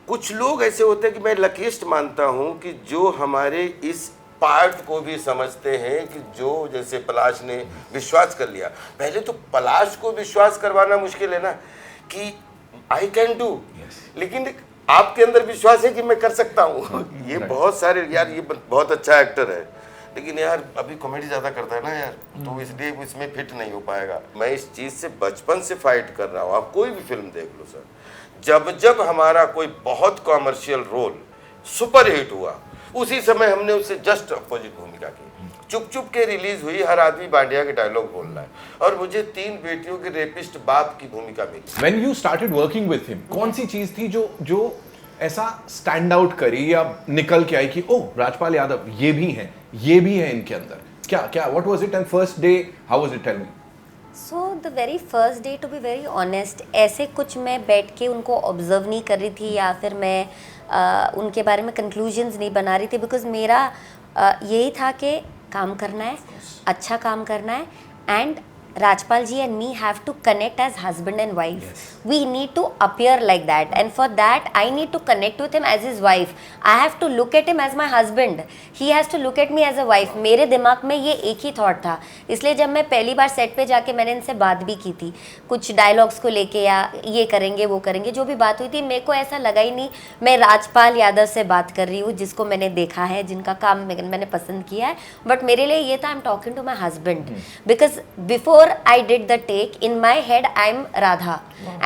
कुछ लोग ऐसे होते हैं कि मैं लकीस्ट मानता हूं कि जो हमारे इस पार्ट को भी समझते हैं कि जो जैसे पलाश ने विश्वास कर लिया। पहले तो पलाश को विश्वास करवाना मुश्किल है ना कि आई कैन डू, लेकिन आपके अंदर विश्वास है कि मैं कर सकता हूँ। ये बहुत सारे यार, ये बहुत अच्छा एक्टर है, लेकिन यार अभी कॉमेडी ज़्यादा करता है ना यार, तो इसलिए इसमें फिट नहीं हो पाएगा। मैं इस चीज़ से बचपन से फाइट कर रहा हूँ। आप कोई भी फिल्म देख लो सर, जब जब हमारा कोई बहुत कॉमर्शियल रोल सुपर हिट हुआ, उसी समय हमने उससे जस्ट अपोजिट भूमिका की। चुप चुप के रिलीज हुई, हर आदमी बांडिया के डायलॉग बोल रहा है, और मुझे 3 बेटियों के रेपिस्ट बाप की भूमिका मिली। When you started working with him, कौन सी चीज थी जो ऐसा स्टैंड आउट करी या निकल के आई कि ओह राजपाल यादव ये भी है इनके अंदर? क्या what was it and first day how was it? Tell me. So the very first day, to be very honest, ऐसे कुछ मैं बैठ के उनको ऑब्जर्व नहीं कर रही थी या फिर मैं उनके बारे में कंक्लूजन्स नहीं बना रही थी, बिकॉज मेरा यही था कि काम करना है, अच्छा काम करना है, and Rajpal ji and me have to connect as husband and wife. Yes. We need to appear like that, and for that I need to connect with him as his wife. I have to look at him as my husband. He has to look at me as a wife. मेरे दिमाग में ये एक ही thought था, इसलिए जब मैं पहली बार सेट पे जाके मैंने इनसे बात भी की थी कुछ डायलॉग्स को लेके, या ये करेंगे वो करेंगे, जो भी बात हुई थी, मेरे को ऐसा लगा ही नहीं मैं राजपाल यादव से बात कर रही हूँ जिसको मैंने देखा है, जिनका काम मैंने पसंद किया है। बट मेरे लिए ये था, I am talking to my husband, because before I did the take, in my head I am Radha,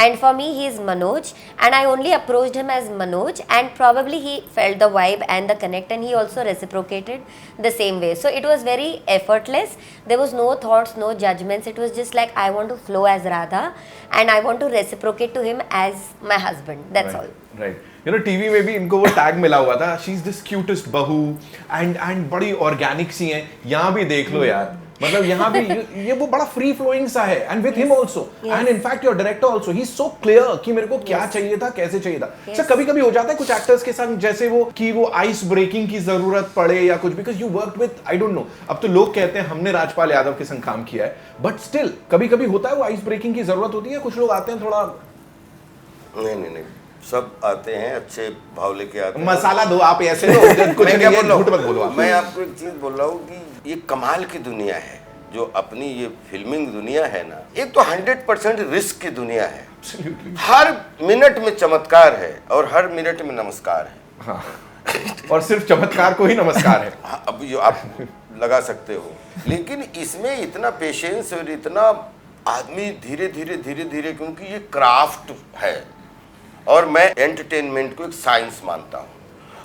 and for me he is Manoj, and I only approached him as Manoj, and probably he felt the vibe and the connect, and he also reciprocated the same way. So it was very effortless. There was no thoughts, no judgments. It was just like I want to flow as Radha and I want to reciprocate to him as my husband. That's all. Right. You know, TV में भी इनको वो tag मिला हुआ था, she is this cutest बहू, and बड़ी organic सी हैं। यहाँ भी देख लो यार, मतलब यहाँ भी ये वो बड़ा फ्री फ्लोइंग सा है, and with him also, and in fact your director also, he is so clear कि मेरे को क्या चाहिए था, कैसे चाहिए था। सर कभी कभी हो जाता है कुछ एक्टर्स के साथ जैसे वो कि वो आइस ब्रेकिंग की जरूरत पड़े या कुछ, because you worked with, I don't know, अब तो लोग कहते हैं हमने राजपाल यादव के संग काम किया है, बट स्टिल कभी कभी होता है वो आइस ब्रेकिंग की जरूरत होती है, कुछ लोग आते हैं थोड़ा। नहीं, सब आते हैं, अच्छे भाव लेके आते हैं। मसाला दो आप ऐसे तो कुछ नहीं है, झूठ मत बोलो आप। मैं आपको एक चीज बोल रहा हूँ कि ये कमाल की दुनिया है जो अपनी ये फिल्मिंग दुनिया है ना, एक तो 100% रिस्क की दुनिया है। हर मिनट में चमत्कार है और हर मिनट में नमस्कार है। हाँ। और सिर्फ चमत्कार को ही नमस्कार है। हाँ, अब जो आप लगा सकते हो, लेकिन इसमें इतना पेशेंस और इतना आदमी धीरे धीरे, क्योंकि ये क्राफ्ट है और मैं एंटरटेनमेंट को एक साइंस मानता हूँ,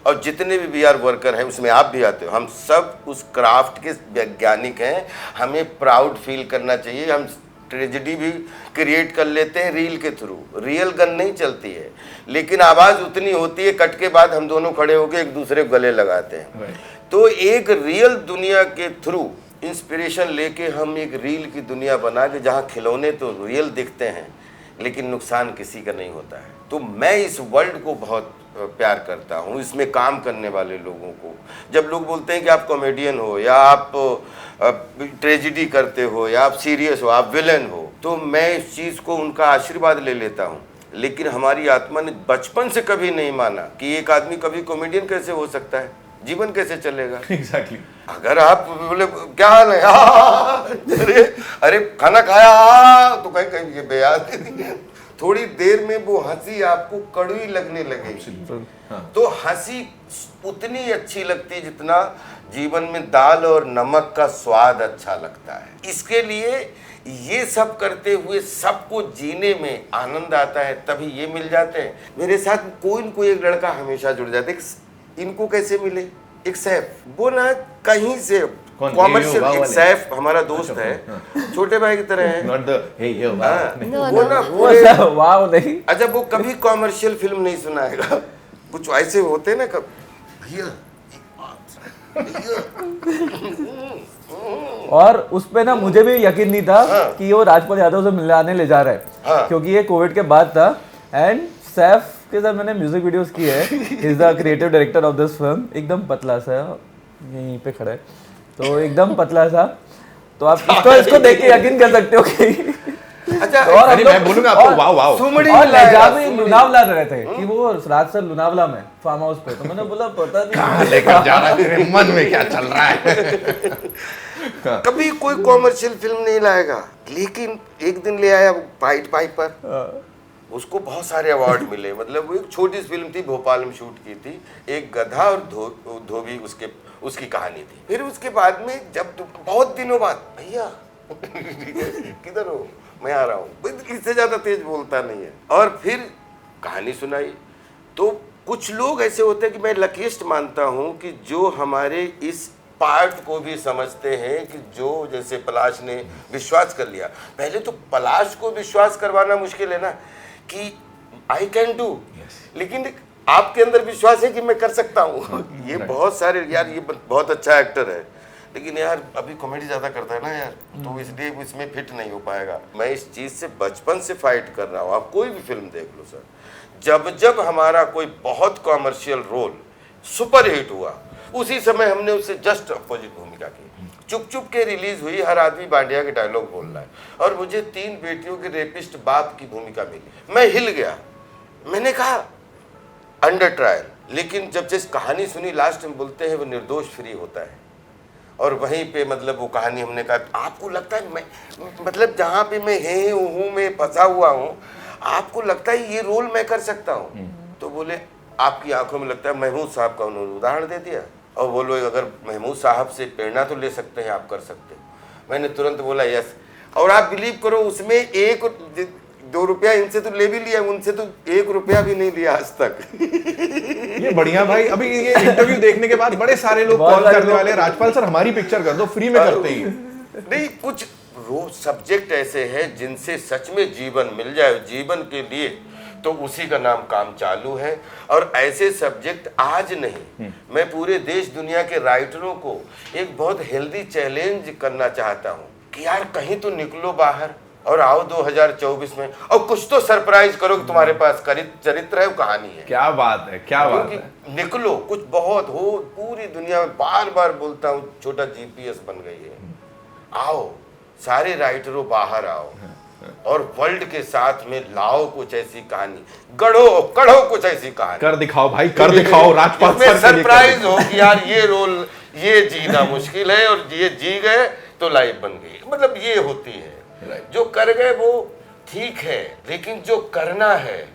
और जितने भी VR वर्कर हैं उसमें आप भी आते हो, हम सब उस क्राफ्ट के वैज्ञानिक हैं। हमें प्राउड फील करना चाहिए। हम ट्रेजेडी भी क्रिएट कर लेते हैं रील के थ्रू, रियल गन नहीं चलती है, लेकिन आवाज़ उतनी होती है, कट के बाद हम दोनों खड़े होकर एक दूसरे को गले लगाते हैं। तो एक रियल दुनिया के थ्रू इंस्पिरेशन लेके हम एक रील की दुनिया बना के, जहाँ खिलौने तो रियल दिखते हैं लेकिन नुकसान किसी का नहीं होता है। तो मैं इस वर्ल्ड को बहुत प्यार करता हूँ, इसमें काम करने वाले लोगों को। जब लोग बोलते हैं कि आप कॉमेडियन हो या आप ट्रेजेडी करते हो या आप सीरियस हो, आप विलन हो, तो मैं इस चीज़ को उनका आशीर्वाद ले लेता हूँ। लेकिन हमारी आत्मा ने बचपन से कभी नहीं माना कि एक आदमी कभी कॉमेडियन कैसे हो सकता है, जीवन कैसे चलेगा। Exactly. अगर आप बोले क्या हाल है, अरे खाना खाया, तो कहीं ये बेयाद, थोड़ी देर में वो हंसी आपको कड़वी लगने लगेगी। तो हंसी उतनी अच्छी लगती जितना जीवन में दाल और नमक का स्वाद अच्छा लगता है। इसके लिए ये सब करते हुए सबको जीने में आनंद आता है, तभी ये मिल जाते हैं। मेरे साथ कोई न कोई एक लड़का हमेशा जुड़ जाता है। इनको कैसे मिले? एक सैफ, वो ना कहीं से कॉमर्शियल, एक सैफ हमारा दोस्त है, छोटे भाई की तरह है। वो ना वाह नहीं, अच्छा वो कभी कॉमर्शियल फिल्म नहीं सुनाएगा। कुछ ऐसे होते हैं ना, कब भैया और उस पे ना मुझे भी यकीन नहीं था कि वो राजपाल यादव से मिलाने ले जा रहा है, क्योंकि ये कोविड के बाद था। एंड सैफ के साथ मैंने म्यूजिक वीडियोस की है, is the creative director of this film. एकदम पतला सा यहीं पे खड़ा है, तो एकदम पतला सा, तो आप इसको देख के यकीन कर सकते हो कि अच्छा और हम मैं बोलूंगा आपको और- वाह वाह सुमड़ी और लाया, लहजा भी सुमड़ी। लोनावला रहे थे कि वो रात सर लोनावला में फार्म हाउस पे, तो मैंने बोला पता नहीं लेकर जा रहा है तेरे मन में क्या चल रहा है कभी कोई कॉमर्शियल फिल्म नहीं लाएगा, लेकिन एक दिन ले आया पाइट पाइपर, उसको बहुत सारे अवार्ड मिले। मतलब वो एक छोटी सी फिल्म थी, भोपाल में शूट की थी, एक गधा और धोबी उसकी कहानी थी। फिर उसके बाद में जब बहुत दिनों बाद, भैया किधर हो, मैं आ रहा हूँ, इससे ज्यादा तेज बोलता नहीं है, और फिर कहानी सुनाई। तो कुछ लोग ऐसे होते हैं कि मैं लकीस्ट मानता हूँ कि जो हमारे इस पार्ट को भी समझते हैं, कि जो जैसे पलाश ने विश्वास कर लिया। पहले तो पलाश को विश्वास करवाना मुश्किल है ना कि आई कैन डू, लेकिन आपके अंदर विश्वास है कि मैं कर सकता हूँ। ये बहुत सारे यार, ये बहुत अच्छा एक्टर है, लेकिन यार अभी कॉमेडी ज्यादा करता है ना यार, तो इसलिए इसमें फिट नहीं हो पाएगा। मैं इस चीज से बचपन से फाइट कर रहा हूँ। आप कोई भी फिल्म देख लो सर, जब जब हमारा कोई बहुत कॉमर्शियल रोल सुपर हिट हुआ, उसी समय हमने उससे जस्ट अपोजिट भूमिका की। चुप चुप के रिलीज हुई, हर आदमी बांडिया के डायलॉग बोल रहा है, और मुझे 3 बेटियों के रेपिस्ट बाप की भूमिका मिली। मैं हिल गया, मैंने कहा अंडर ट्रायल, लेकिन जब जिस कहानी सुनी, लास्ट में बोलते हैं वो निर्दोष फ्री होता है, और वहीं पे मतलब वो कहानी हमने कहा, आपको लगता है मैं मतलब जहाँ पे मैं हूँ मैं फंसा हुआ हूँ, आपको लगता है ये रोल मैं कर सकता हूँ? तो बोले आपकी आंखों में लगता है। महमूद साहब का उन्होंने उदाहरण दे दिया, और वो लोग अगर महमूद साहब से प्रेरणा तो ले सकते हैं, आप कर सकते हो। मैंने तुरंत बोला यस, और आप बिलीव करो उसमें 1-2 रुपया इनसे तो ले भी लिया, उनसे तो 1 रुपया भी नहीं लिया आज तक। ये बढ़िया भाई। अभी ये इंटरव्यू देखने के बाद बड़े सारे लोग कॉल करने वाले हैं, राजपाल सर हमारी पिक्चर कर दो, फ्री में करते ही। नहीं, कुछ सब्जेक्ट ऐसे हैं जिनसे सच में जीवन मिल जाए जीवन के लिए, तो उसी का नाम काम चालू है। और ऐसे सब्जेक्ट आज नहीं, मैं पूरे देश दुनिया के राइटरों को एक बहुत हेल्दी चैलेंज करना चाहता हूँ कि यार कहीं तो निकलो बाहर और आओ 2024 में, और कुछ तो सरप्राइज करो कि तुम्हारे पास चरित्र है, वो कहानी है। क्या बात है, क्या बात है। निकलो, कुछ बहुत हो। पूरी दुनिया में बार बार बोलता हूँ, छोटा जीपीएस बन गई है। आओ सारे राइटरों, बाहर आओ और वर्ल्ड के साथ में लाओ कुछ ऐसी कहानी, कढ़ो कुछ ऐसी कहानी, कर दिखाओ भाई, कर दिखाओ। राजपाल सर सरप्राइज हो कि यार ये रोल ये जीना मुश्किल है, और ये जी गए तो लाइफ बन गई। मतलब ये होती है, जो कर गए वो ठीक है, लेकिन जो करना है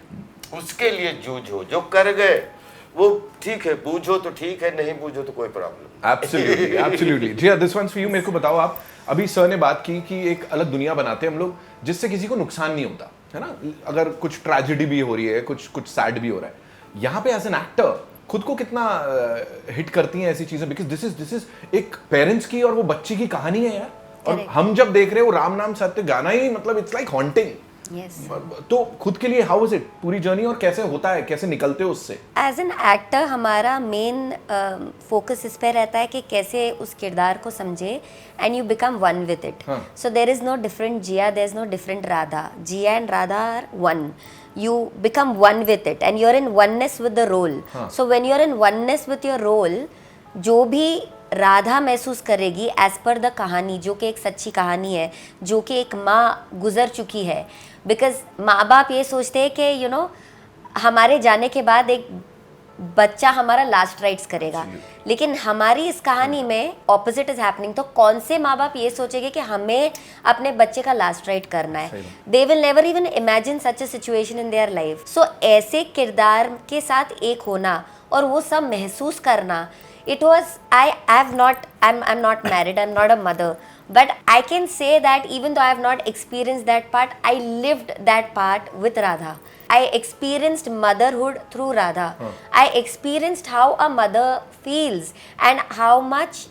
उसके लिए जूझो। जो कर गए वो ठीक है, बूझो तो ठीक है, नहीं बूझो तो कोई प्रॉब्लम। Absolutely, absolutely. जी दिस वंस फॉर यू। मेरे को बताओ, आप अभी सर ने बात की कि एक अलग दुनिया बनाते हैं हम लोग जिससे किसी को नुकसान नहीं होता है ना। अगर कुछ ट्रेजेडी भी हो रही है, कुछ सैड भी हो रहा है, यहाँ पे एज एन एक्टर खुद को कितना हिट करती हैं ऐसी चीजें, बिकॉज दिस इज एक पेरेंट्स की और वो बच्चे की कहानी है यार। और हम जब देख रहे हो राम नाम सत्य गाना ही, मतलब इट्स लाइक हॉन्टिंग। Yes. तो खुद के लिए हाउ इज इट पूरी जर्नी, और कैसे होता है, कैसे निकलते हो उससे? एज एन एक्टर हमारा मेन फोकस इस पे रहता है कि कैसे उस किरदार को समझे and you become one with it. So there is no different Jiya, there is no different Radha. Jiya and Radha are one. You become one with it and you're in oneness with the role. So when you're in oneness with your role, जो भी राधा महसूस करेगी as per the कहानी, जो कि एक सच्ची कहानी है, जो कि एक माँ गुजर चुकी है। बिकॉज माँ बाप ये सोचते हैं कि यू नो हमारे जाने के बाद एक बच्चा हमारा लास्ट राइट्स करेगा, लेकिन हमारी इस कहानी में ऑपोजिट इज हैपनिंग। तो कौन से माँ बाप ये सोचेंगे कि हमें अपने बच्चे का लास्ट राइट करना है? They will never even imagine such a situation in their life. So ऐसे किरदार के साथ एक होना और वो सब महसूस करना, it was I'm not married, I'm not a mother, but I can say that even though I have not experienced that part, I lived that part with Radha. I experienced motherhood through Radha. I experienced how a mother feels and how much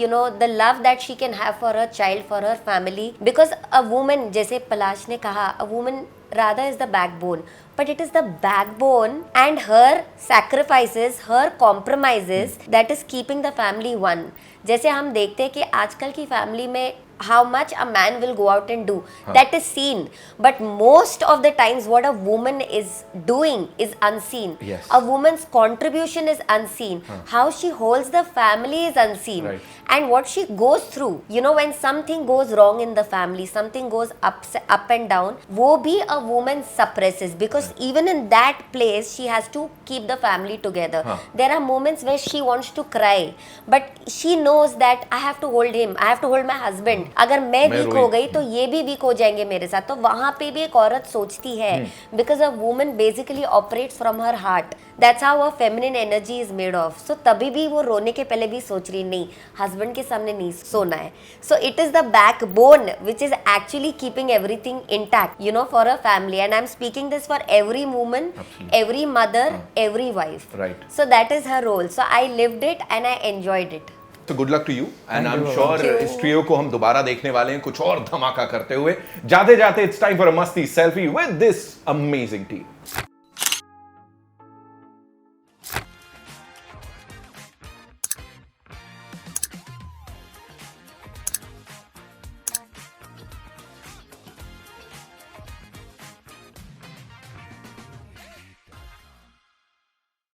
you know the love that she can have for her child, for her family. Because a woman, जैसे पलाश ने कहा, a woman Radha is the backbone, but it is the backbone and her sacrifices, her compromises that is keeping the family one. जैसे हम देखते हैं कि आजकल की फैमिली में how much a man will go out and do, that is seen, but most of the times what a woman is doing is unseen. Yes. A woman's contribution is unseen. How she holds the family is unseen. Right. and what she goes through, you know, when something goes wrong in the family, something goes up and down, wo bhi a woman suppresses, because even in that place she has to keep the family together. There are moments where she wants to cry, but she knows that I have to hold him, I have to hold my husband. अगर मैं weak हो गई तो ये भी weak हो जाएंगे मेरे साथ. तो वहाँ पे भी एक औरत सोचती है, because a woman basically operates from her heart. That's how a feminine energy is made of. So तभी भी वो रोने के पहले भी सोच रही नहीं, husband के सामने नहीं सोना है. So it is the backbone which is actually keeping everything intact, you know, for a family. And I'm speaking this for every woman, every mother, every wife. Right. So that is her role. So I lived it and I enjoyed it. So good luck to you, and I'm sure इस trio को हम दोबारा देखने वाले हैं कुछ और धमाका करते हुए. जाते जाते it's time for a मस्ती selfie with this amazing team.